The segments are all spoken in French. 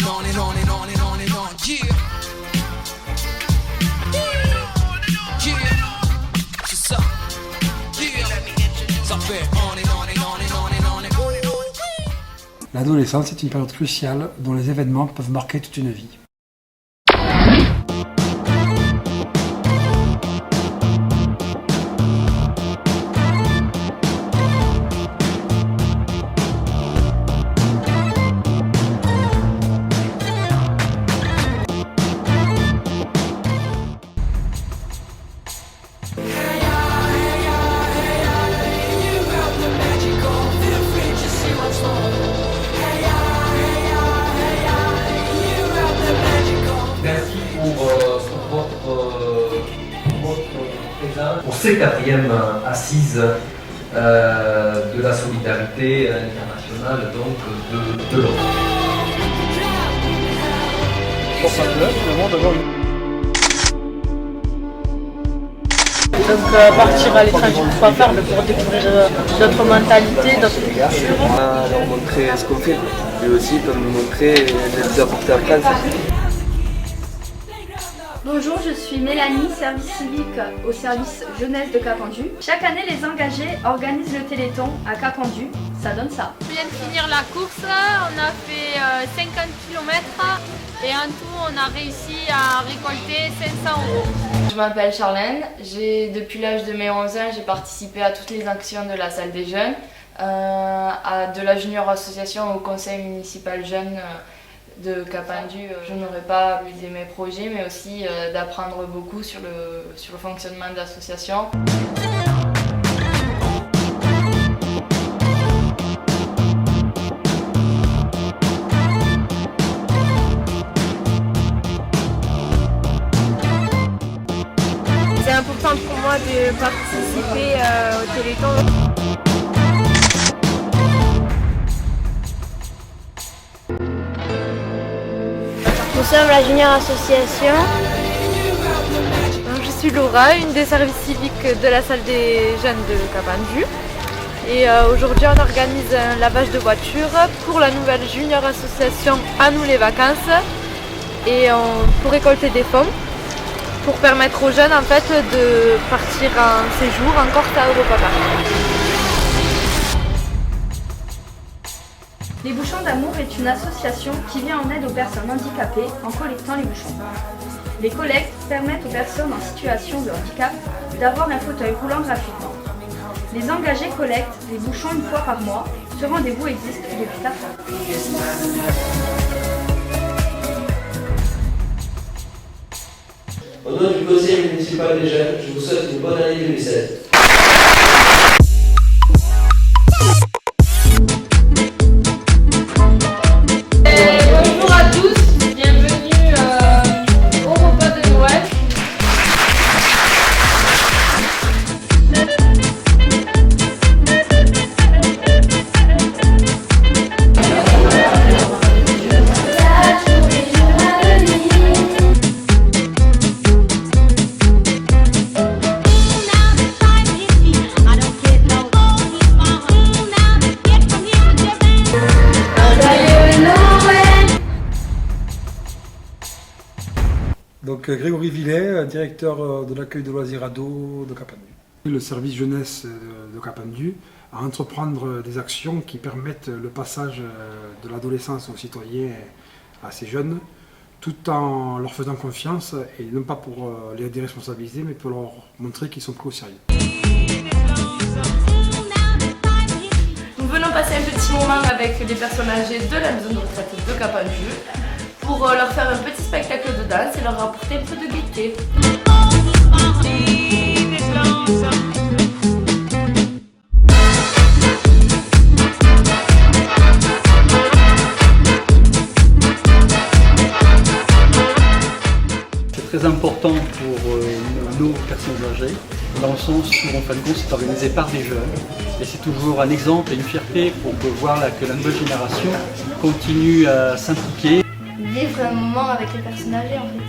on and on and on and on and on and on. Yeah. Yeah. C'est ça. Yeah. Ça fait on and on and on and on and on and on and on. L'adolescence est une période cruciale dont les événements peuvent marquer toute une vie. Pour ces quatrièmes assises de la solidarité internationale donc de l'Europe. Donc partir à l'étranger, pourquoi faire pour découvrir d'autres mentalités, d'autres cultures. On va leur montrer ce qu'on fait, et aussi pour nous montrer les apporter en France. Bonjour, je suis Mélanie, service civique au service jeunesse de Capendu. Chaque année, les engagés organisent le Téléthon à Capendu. Ça donne ça. On vient de finir la course, on a fait 50 km et en tout, on a réussi à récolter 500 €. Je m'appelle Charlène, depuis l'âge de mes 11 ans, j'ai participé à toutes les actions de la salle des jeunes, de la junior association au conseil municipal jeune de Capendu. Je n'aurais pas aidé mes projets, mais aussi d'apprendre beaucoup sur le fonctionnement de l'association. C'est important pour moi de participer au Téléthon. Nous sommes la Junior Association. Je suis Laura, une des services civiques de la salle des jeunes de Capendu. Et aujourd'hui on organise un lavage de voiture pour la nouvelle Junior Association À nous les vacances. Et pour récolter des fonds, pour permettre aux jeunes en fait de partir en séjour en Corse à Europa Park. Les Bouchons d'Amour est une association qui vient en aide aux personnes handicapées en collectant les bouchons. Les collectes permettent aux personnes en situation de handicap d'avoir un fauteuil roulant gratuitement. Les engagés collectent les bouchons une fois par mois. Ce rendez-vous existe depuis 4 ans. Au nom du conseil municipal des jeunes, je vous souhaite une bonne année 2016. Bonjour à tous, bienvenue au repas de Noël. Donc Grégory Villet, directeur de l'accueil de loisirs ados de Capendu. Le service jeunesse de Capendu à entreprendre des actions qui permettent le passage de l'adolescence aux citoyens, à ces jeunes, tout en leur faisant confiance, et non pas pour les déresponsabiliser, mais pour leur montrer qu'ils sont pris au sérieux. Nous venons passer un petit moment avec les personnes âgées de la maison de retraite de Capendu pour leur faire un petit spectacle de danse et leur apporter un peu de gaieté. C'est très important pour nos personnes âgées, dans le sens où en fin de compte c'est organisé par des jeunes et c'est toujours un exemple et une fierté pour voir que la nouvelle génération continue à s'impliquer. Vivre un moment avec les personnes âgées en fait.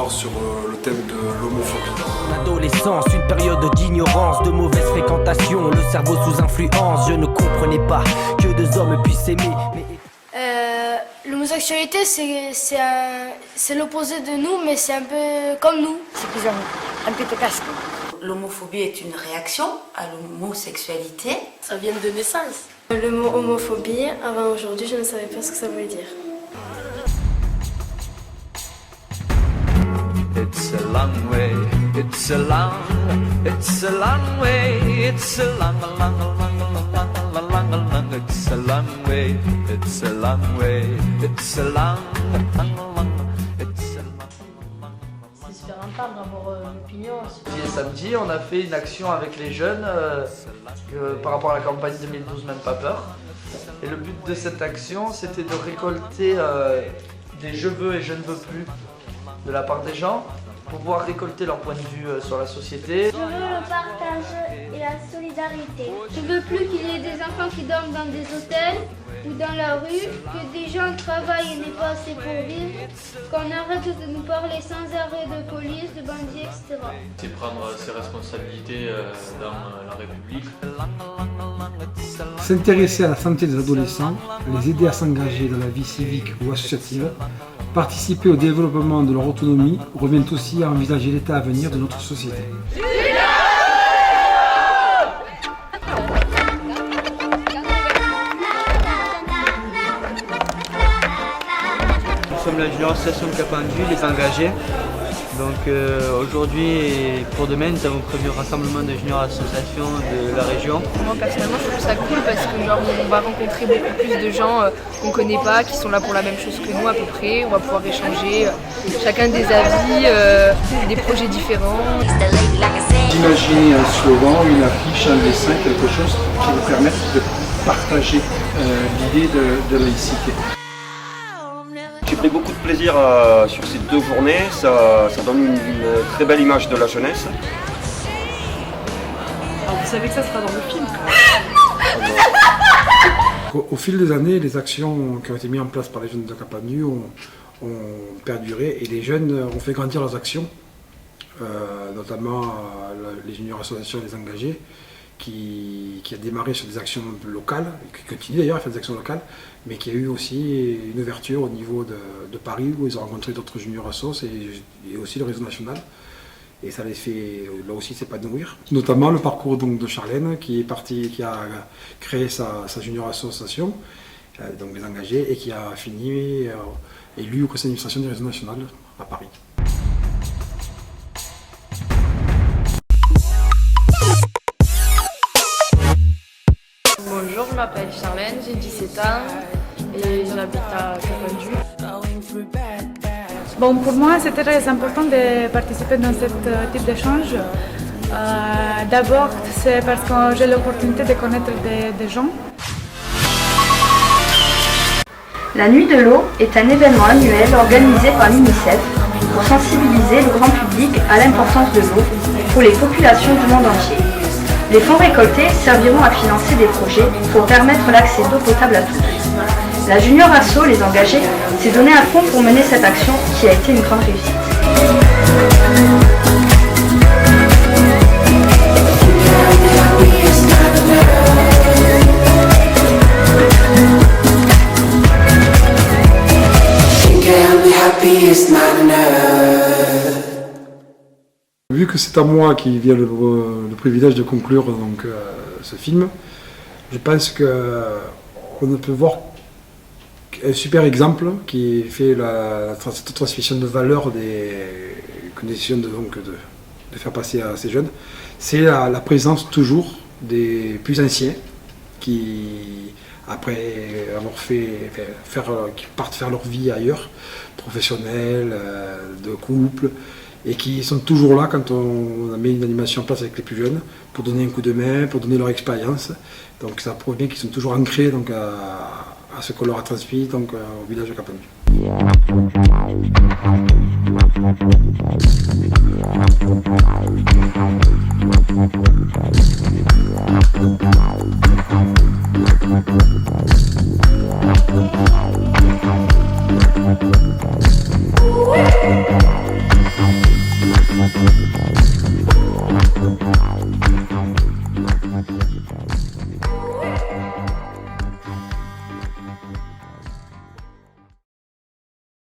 Sur sur le thème de l'homophobie. L'adolescence, une période d'ignorance, de mauvaise fréquentation, le cerveau sous influence. Je ne comprenais pas que deux hommes puissent s'aimer. L'homosexualité, c'est l'opposé de nous, mais c'est un peu comme nous. C'est plus un peu casque. L'homophobie est une réaction à l'homosexualité. Ça vient de naissance. Le mot homophobie, avant aujourd'hui, je ne savais pas ce que ça voulait dire. It's a long way, it's a long way, it's a long it's a long way, it's a long way, it's a long C'est super rentable d'avoir une opinion. Samedi, on a fait une action avec les jeunes par rapport à la campagne 2012 Même pas peur. Et le but de cette action, c'était de récolter des je veux et je ne veux plus de la part des gens, pour pouvoir récolter leur point de vue sur la société. Je veux le partage et la solidarité. Je veux plus qu'il y ait des enfants qui dorment dans des hôtels ou dans la rue, que des gens travaillent et n'aient pas assez pour vivre, qu'on arrête de nous parler sans arrêt de police, de bandits, etc. C'est prendre ses responsabilités dans la République. S'intéresser à la santé des adolescents, les aider à s'engager dans la vie civique ou associative, participer au développement de leur autonomie revient aussi à envisager l'état à venir de notre société. Nous sommes la junior association de Capendu, les engagés. Donc aujourd'hui et pour demain, nous avons prévu un rassemblement de junior associations de la région. Moi personnellement, je trouve ça cool parce que genre, on va rencontrer beaucoup plus de gens qu'on ne connaît pas, qui sont là pour la même chose que nous à peu près. On va pouvoir échanger chacun des avis, des projets différents. Imaginez un slogan, une affiche, un dessin, quelque chose qui vous permette de partager l'idée de laïcité. J'ai pris beaucoup de plaisir sur ces 2 journées, ça donne une très belle image de la jeunesse. Alors vous savez que ça sera dans le film. Au fil des années, les actions qui ont été mises en place par les jeunes de Capendu ont perduré et les jeunes ont fait grandir leurs actions, notamment les juniors associations et les engagés, qui a démarré sur des actions locales, qui continue d'ailleurs à faire des actions locales, mais qui a eu aussi une ouverture au niveau de Paris, où ils ont rencontré d'autres juniors assos et aussi le réseau national. Et ça les fait, là aussi, s'épanouir. Notamment le parcours donc, de Charlène, qui a créé sa junior association, donc les engagés, et qui a fini élu au conseil d'administration du réseau national à Paris. Bonjour, je m'appelle Charlène, j'ai 17 ans et j'habite à Capendu. Bon, pour moi, c'était très important de participer dans ce type d'échange. D'abord, c'est parce que j'ai l'opportunité de connaître des gens. La Nuit de l'eau est un événement annuel organisé par l'UNICEF pour sensibiliser le grand public à l'importance de l'eau pour les populations du monde entier. Les fonds récoltés serviront à financer des projets pour permettre l'accès d'eau potable à tous. La Junior Asso, les engagés, s'est donné à fond pour mener cette action qui a été une grande réussite. Vu que c'est à moi qui vient le privilège de conclure donc, ce film, je pense qu'on ne peut voir un super exemple qui fait cette transmission de valeur que nous essayons de faire passer à ces jeunes. C'est la présence toujours des plus anciens qui, après avoir qui partent faire leur vie ailleurs, professionnelle, de couple, et qui sont toujours là quand on met une animation en place avec les plus jeunes pour donner un coup de main, pour donner leur expérience. Donc ça prouve bien qu'ils sont toujours ancrés donc, à ce qu'on leur a transmis donc, au village de Capendu.